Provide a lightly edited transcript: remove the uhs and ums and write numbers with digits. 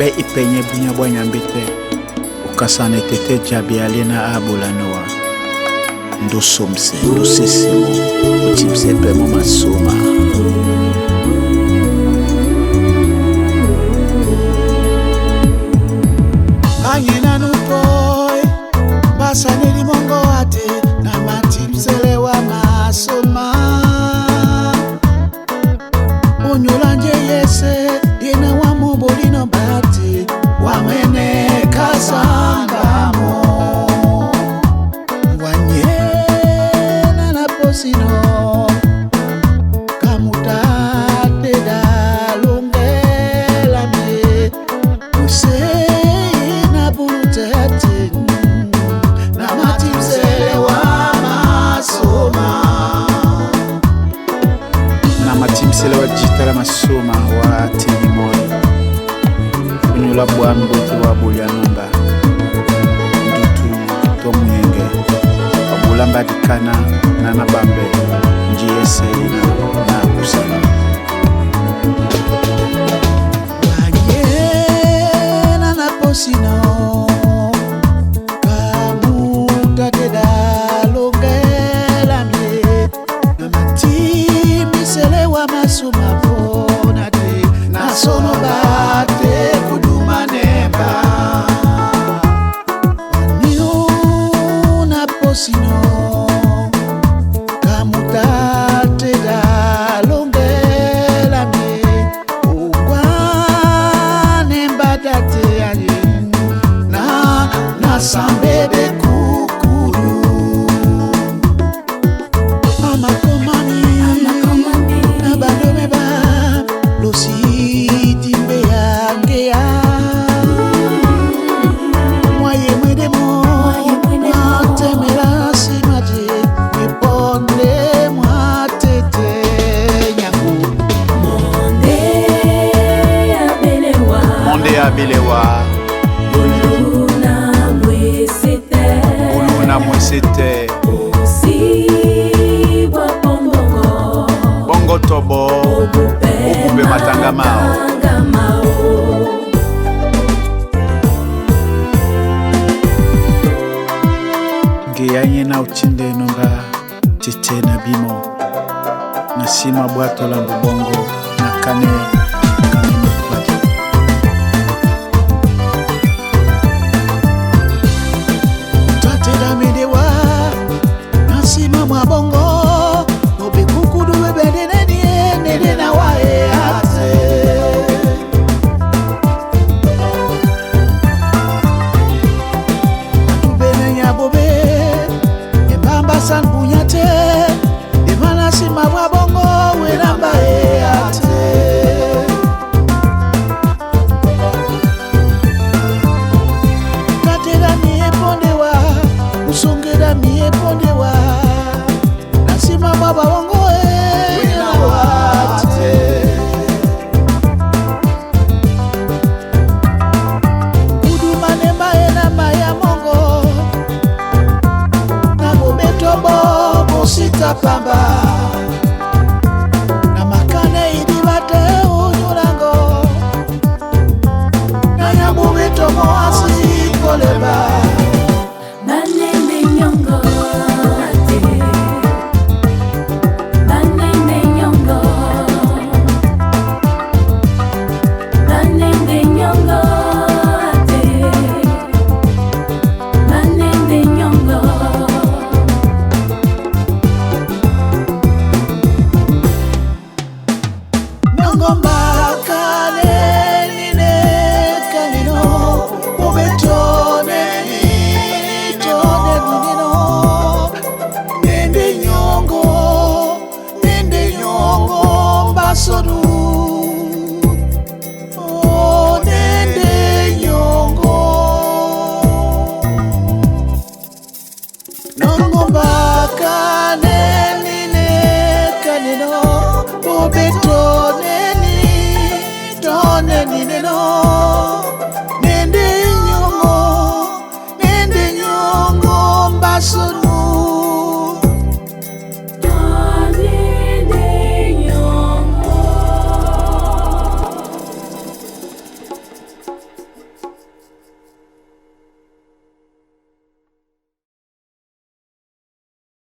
be ipenye bunya bwanya mbite ukasana tete jabi alena abola noa ndosomse ndosesimo utimsepe mo masoma anyena nupoy basane limongo ate na matimselewa masoma unyulanje yese yena wa mobolino bati wamene kasangamo wanyena na posino kamutate dalongela me usena bulutete na matimselewa masoma na matimselewa jitala masoma wa tinimoi unyula bwami bwete wa bulyanumba ndutu tomuyenge wabulamba dikana na nabambe njiyese na kusala wanyena na posino kamutate dalongela mye na matimiselewa masoma ponate na sono bate kuduma nemba waniuna posino kamutate dalongela me ukwanemba tate yanye na sambebe kukuru amakomani na bandomeba lositi mbeyangea mwaye mwedemo mwatemela simate miponde mwatete nyangu monde ya bilewa uluna mwesete bongo tobo ubube matangamao ngeyanye na uchinde nonga tete na bimo nasima bwato la mbongo na kane